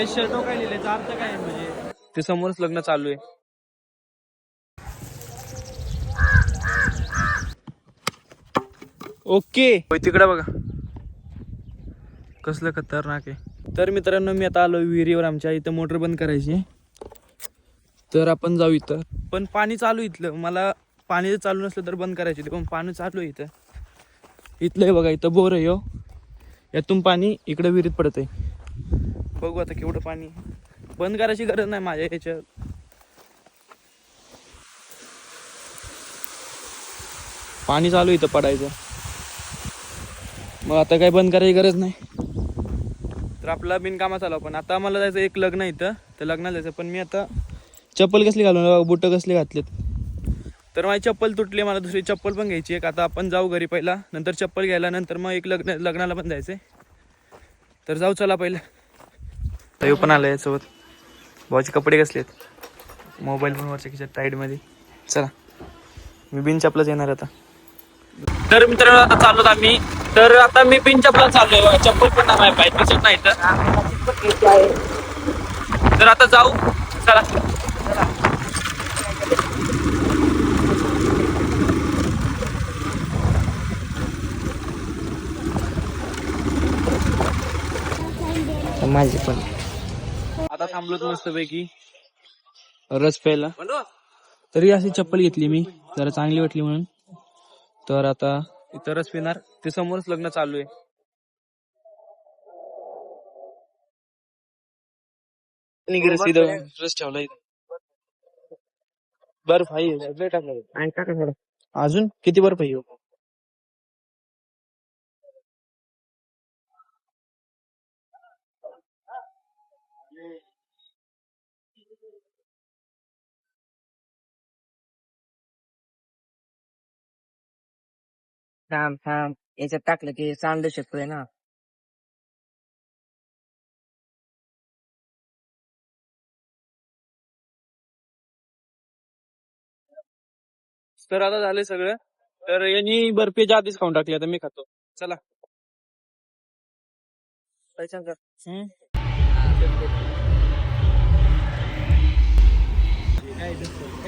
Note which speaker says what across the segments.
Speaker 1: Shirt काय लिहिलंय याचा अर्थ काय आहे म्हणजे ते समोरच लग्न चालू आहे. ओके तिकडे बघा कसलं खतरनाक आहे. तर मित्रांनो मी आता आलो विहिरीवर. आमच्या इथं मोटर बंद करायची तर आपण जाऊ इथं. पण पाणी चालू इथलं. मला पाणी जर चालू नसलं तर बंद करायचे पण पाणी चालू आहे इथं. इथलं आहे बघा. इथं बोर आहे हो. यातून पाणी इकडे विहिरीत पडत आहे. बघू आता केवढं पाणी. बंद करायची गरज नाही माझ्या याच्यात. पाणी चालू इथं पडायचं. मग आता काही बंद करायची गरज नाही. तर आपला बिनकामा चालू. पण आता मला जायचं एक लग्न इथं. तर लग्नाला जायचं. पण मी आता चप्पल कसली घालून बुट कसले घातलेत. तर माझी चप्पल तुटली. मला दुसरी चप्पल पण घ्यायची एक. आता आपण जाऊ घरी पहिला. नंतर चप्पल घ्यायला. नंतर मग एक लग्नाला पण जायचंय. तर जाऊ चला पहिलं. तयू पण आलाय यासोबत. भाऊचे कपडे कसले आहेत. मोबाईल पण वरच्या खिशात टाईटमध्ये. चला मी बिन चपलाच येणार आता. तर मित्रांनो आता चाललो आम्ही. तर आता मी बिन चपला चाललोय. चप्पल पण नाही पाय दिसत नाही तर. तर आता जाऊ चला.
Speaker 2: माझी पण
Speaker 1: आता थांबलो मस्त पैकी रस प्यायला. तरी अशी चप्पल घेतली मी जरा चांगली वाटली म्हणून. तर आता इथं रस पिणार. ते समोरच लग्न चालू आहे. रस ठेवला इथे. बर्फ आहे अजून किती बर्फ आहे.
Speaker 2: थांब थांब याच्यात टाकलं की चांगलं शकतोय ना.
Speaker 1: तर आता झाले सगळं. तर यांनी बर्फीच्या आधीच खाऊन टाकली. आता मी खातो. चला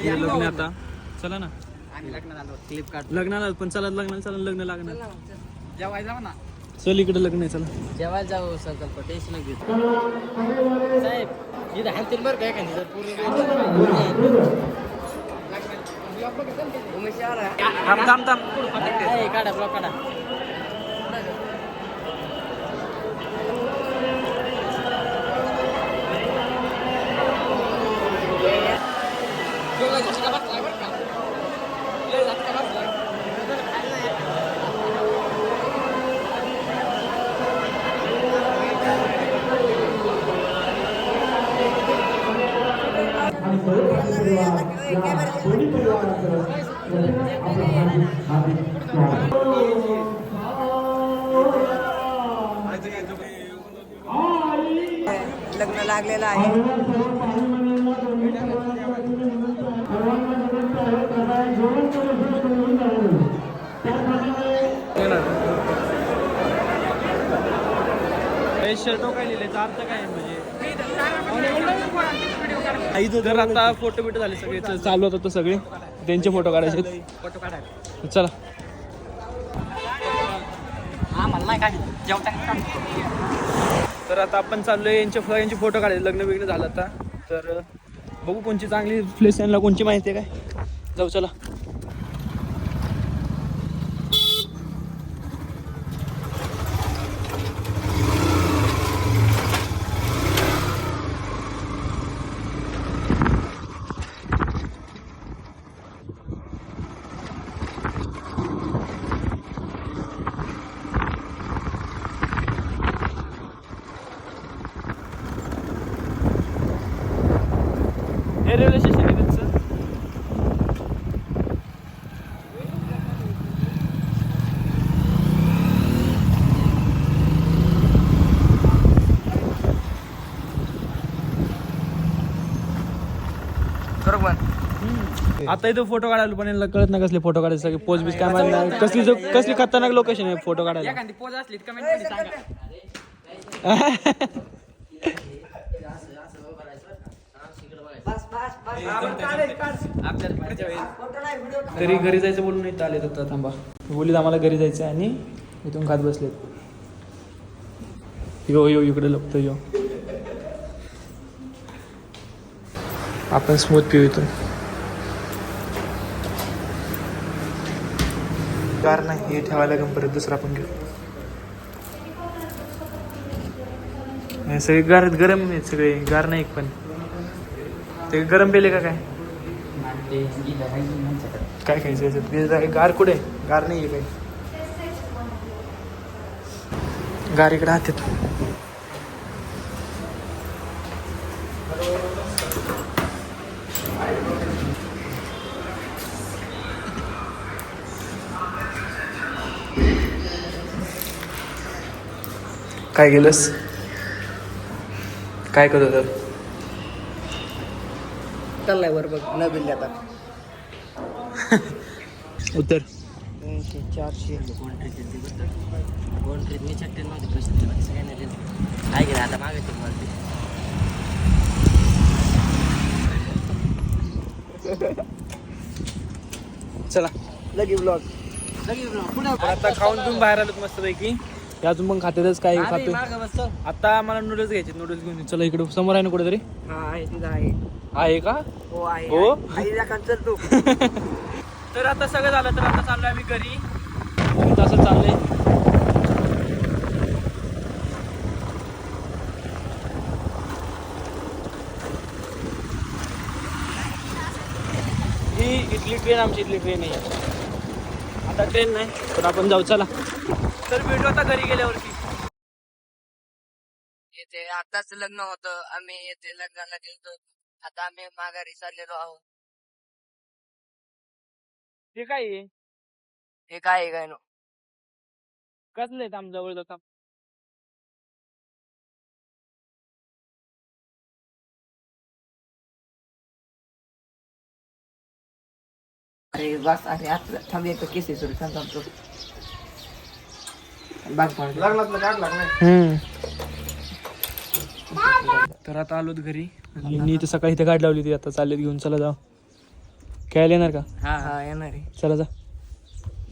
Speaker 1: लग्न आता. चला ना लग्नाला. पण चला लग्नाला. चला लग्न लागणार.
Speaker 2: जेवायला जाऊ ना.
Speaker 1: चल इकडे लग्न आहे. चला
Speaker 2: जेवायला जाऊ संकल्प टेन्शन घेऊ. साहेब इथं हालतील बरं काय का
Speaker 1: थांब
Speaker 2: काढा ब्लॉक काढा. लग्न लागलेलं आहे.
Speaker 1: शर्ट काय लिहिलंय याचा अर्थ काय आहे म्हणजे जर आता फोटो बिटो झाले सगळे. चालू होतं सगळे त्यांचे फोटो काढायचे.
Speaker 2: फोटो काढा.
Speaker 1: चला तर आता आपण चाललोय यांचे फोटो काढायचे. लग्न बिग्न झालं आता. तर बघू कोणची चांगली प्लेस यांना कोणची माहिती आहे काय. जाऊ चला. हे रेल्वे स्टेशन आहे त्यांचं. आता इथं फोटो काढायला पण यांना कळत नाही कसले फोटो काढायचे. सगळे पोज बीज काय माहिती नाही. कसली खतरनाक लोकेशन आहे फोटो काढायला.
Speaker 2: एखादी पोज असली कमेंट मध्ये सांगा.
Speaker 1: तरी घरी जायचं बोलून इथं आले आता. थांबा बोलीत आम्हाला घरी जायचं आहे आणि इथून खात बसलेत. यो यो इकडे लपतो यो. आपण स्मूथ पिऊ इथून. गार नाही हे ठेवायला गम परत दुसरा पण घेऊ. हे सगळे गार गरम आहेत सगळे गार नाही एक पण. ते गरम पेले का काय काय खायचं याच्यात? गार कुठे गार नाही आहे काही. गार इकडे हातात. काय केलंस काय करत होता?
Speaker 2: चाललाय वर बघ न बिल आता
Speaker 1: उत्तर
Speaker 2: 300 400 कोण ट्रीप मी चट्टे नव्हते पैसे सगळ्यांना दिले काय केलं आता मागायचं मला
Speaker 1: चला
Speaker 2: लगी ब्लॉग पुढे
Speaker 1: आता खाऊन पिऊन बाहेर आलोत मस्त पैकी. अजून पण खात्यातच काय खातो.
Speaker 2: मागं बस
Speaker 1: आता मला नूडल्स घ्यायचे. नूडल्स घेऊन चला इकडे समोर आहे ना कुठेतरी.
Speaker 2: हा आहे तिथं आहे
Speaker 1: आहे का?
Speaker 2: हो आहे
Speaker 1: हो?
Speaker 2: चल तू
Speaker 1: तर आता सगळं झालं तर आता चाललोय आम्ही घरी. असं चाललंय. ही इथली ट्रेन आमची इथली ट्रेन आहे. आता ट्रेन नाही पण आपण जाऊ चला. तर भेटू आता घरी गेल्यावरती.
Speaker 2: येथे आताच लग्न होतं आम्ही येथे लग्नाला गेलो आता आम्ही माघारी चाललेलो आहोत.
Speaker 1: ते काय आहे?
Speaker 2: हे काय आहे काय नो
Speaker 1: कसलं आहे आम जवळ जाता?
Speaker 2: अरे बस अरे आता थांब येतो केस सुरू थांबतो बाग पाडतो लग्नातलं काढ लागणार.
Speaker 1: तर आता आलोत घरी. मी इथे सकाळी इथे गाडी लावली होती. आता चाललेत घेऊन. चला जाऊ. खेळायला येणार का?
Speaker 2: हा हा येणार आहे
Speaker 1: चला जा.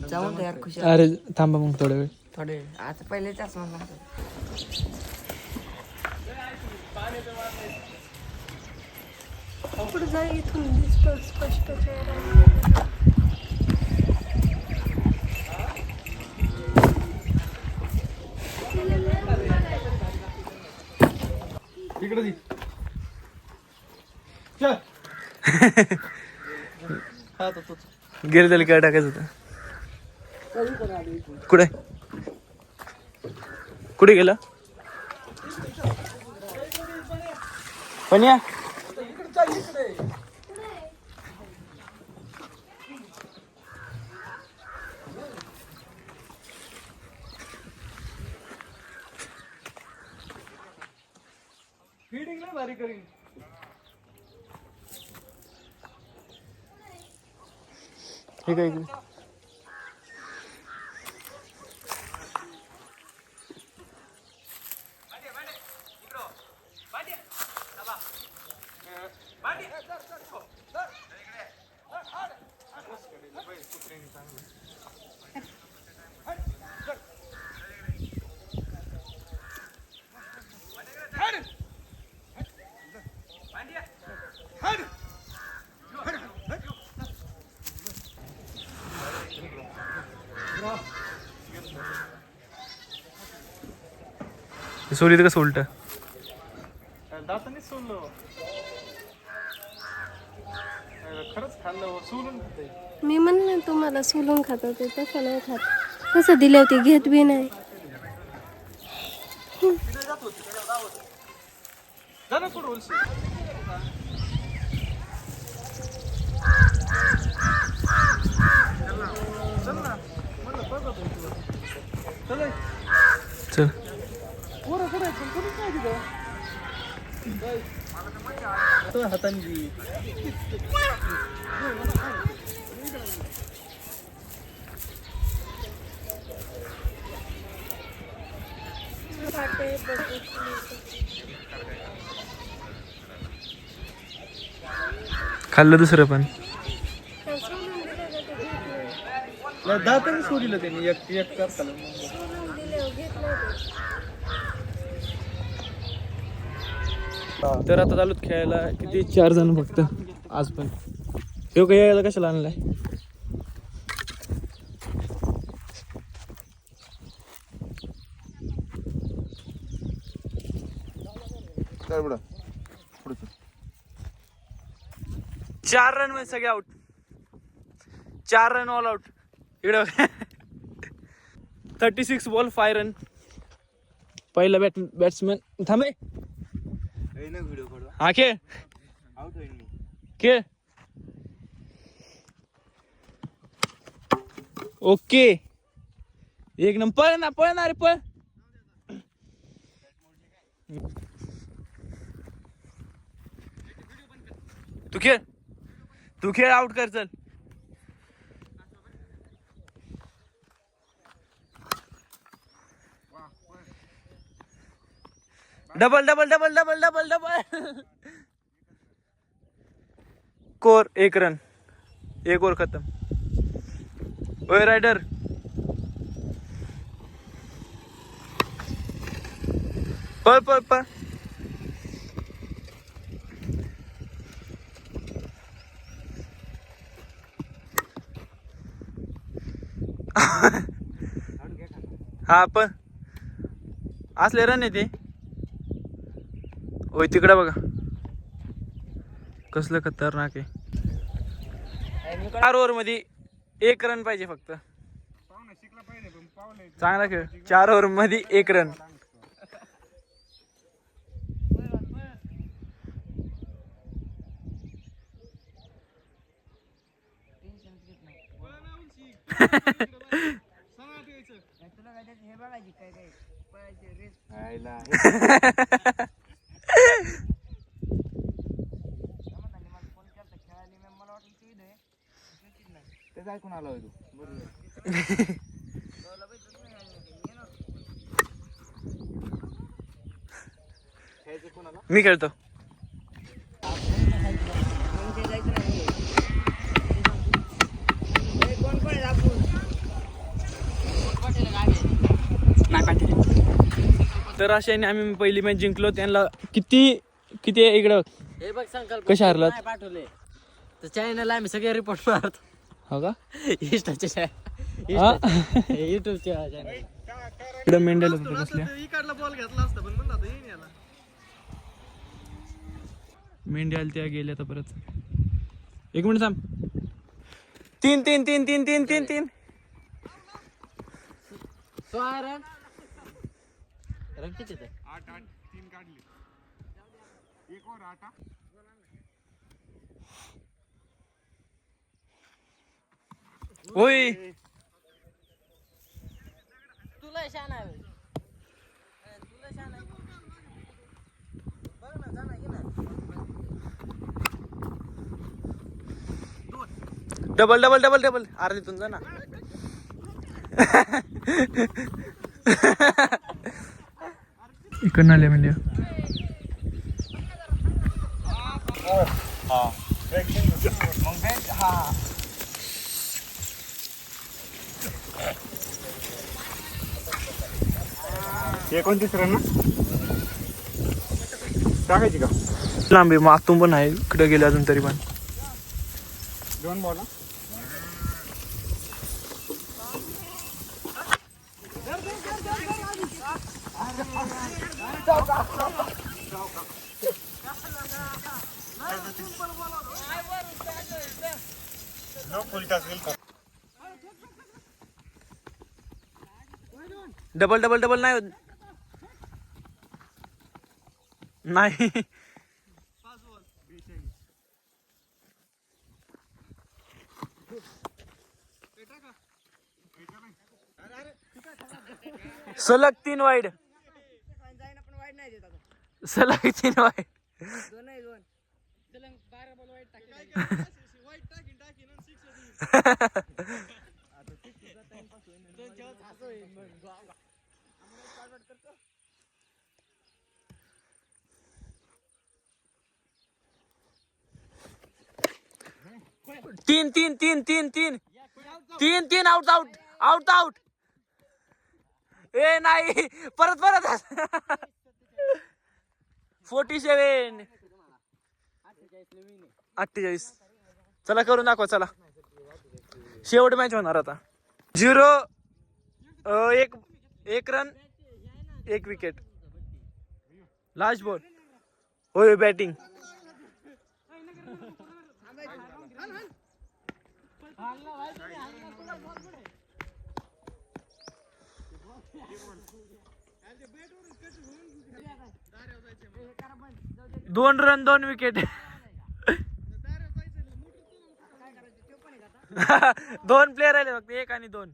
Speaker 2: जाऊन यार खुश
Speaker 1: अरे थांबा मग थोडा वेळ.
Speaker 2: थोडे आता पहिलेच असं म्हणलं
Speaker 3: पुढे जा इथून दिसतो स्पष्ट चेहरा.
Speaker 1: इकडे गेले त्याला काय टाकायचं होतं. कुठे कुठे गेला पण या फीडिंग ना भारी करीन. ठीक आहे इकडे. सोली कसं उलट दाताने सोडलं खरंच खाल्लं सोलून.
Speaker 3: मी म्हणलं तुम्हाला सोलून खात होते तसं नाही खात. कसं दिले होते घेत बी नाही.
Speaker 1: चल हातांनी खाल्लं दुसरं पण
Speaker 3: आणि सोलून दिलं का ते घेत नाही.
Speaker 1: दातच सोडिलं त्यांनी एक एक करताना
Speaker 3: सोलून दिल्यावर घेत नाही ते.
Speaker 1: तर आता चालूत खेळायला किती 4 जण फक्त आज पण तो काही यायला कशाला आणलाय
Speaker 4: काय बडा
Speaker 1: 4 रन मध्ये सगळे आउट 4 रन ऑल आउट इकडे 36 बॉल 5 रन पहिला बॅट्समॅन थांबे
Speaker 4: व्हिडिओ काढू
Speaker 1: हा खेळ
Speaker 4: आउट होईल मी
Speaker 1: खेळ ओके एक नंबर पळ ना रे पळ तू खेळ आउट कर चल double double double double double double core 1 run 1 over खत्म ओए राइडर पळ पळ पळ हा पण असले रन येते ओय तिकडे बघा कसलं खतरनाक आहे 4 ओव्हर मध्ये 1 रन पाहिजे फक्त चांगला खेळ 4 ओव्हर मध्ये 1 रन
Speaker 4: तेच ऐकून आला होय तू खेळायचं कोणाला
Speaker 1: मी खेळतो तर अशाने आम्ही पहिली मॅच जिंकलो त्यांना किती किती इकडं
Speaker 2: हे बघ संकल्प
Speaker 1: कशा हरलात?
Speaker 2: नाही पाठवले तर चॅनल आम्ही सगळे रिपोर्ट मारतो
Speaker 1: हो का
Speaker 2: इंस्टाचे
Speaker 1: हा?
Speaker 2: युट्यूबचे चॅनल
Speaker 1: इकडं मेंढ्याला होतं कसल्या मेंढ्या आल्या त्या गेल्या तर परत 1 मिनिट थांब 3 3 3 3 3 3 3
Speaker 2: रन रन किती ते
Speaker 4: 8 8 3 काढले 1 ओव्हर 8
Speaker 1: ओय
Speaker 2: तुला शान आहे तुला शान आहे बघ ना जाणार की ना
Speaker 1: डबल डबल डबल डबल अर्धीतून जा ना इकडनं आले म्हणजे
Speaker 4: हे 29 रन ना टाकायची का
Speaker 1: लांबी मग आतून पण आहे इकडे गेले अजून तरी पण
Speaker 4: 2 बॉल
Speaker 1: डबल डबल डबल नाही होत. नाही सलग 3 वाईड सलग 3 वाईड तीन तीन तीन तीन तीन तीन तीन आउट आउट आउट आउट ए नाही परत परत 47 48 चला करून दाखवा चला शेवट मॅच होणार आता 0 एक रन 1 विकेट लास्ट बॉल होय बॅटिंग दोन रन 2 विकेट 2 प्लेयर राहिले फक्त 1 आणि 2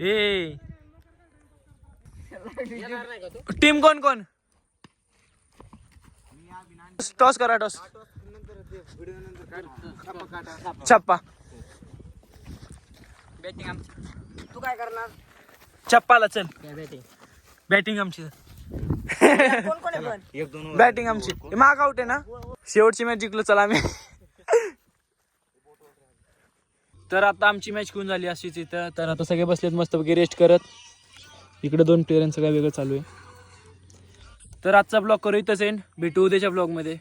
Speaker 1: ए टीम कोण कोण टॉस करा टॉस छप्पा
Speaker 2: बॅटिंग आमची तू काय करणार
Speaker 1: छप्पाला चल
Speaker 2: बॅटिंग
Speaker 1: बॅटिंग आमची
Speaker 2: कोण कोण आहे पण
Speaker 4: एक दोन
Speaker 1: बॅटिंग आमची माग आउट आहे ना शेवटची मॅच जिंकलो चला आम्ही तर आता आमची मॅच घेऊन झाली अशीच इथं तर आता सगळे बसलेत मस्तपैकी रेस्ट करत इकडे 2 प्लेयरांचं काय वेगळं चालू आहे तर आजचा ब्लॉग करू इथंच एंड भेटू उद्याच्या ब्लॉगमध्ये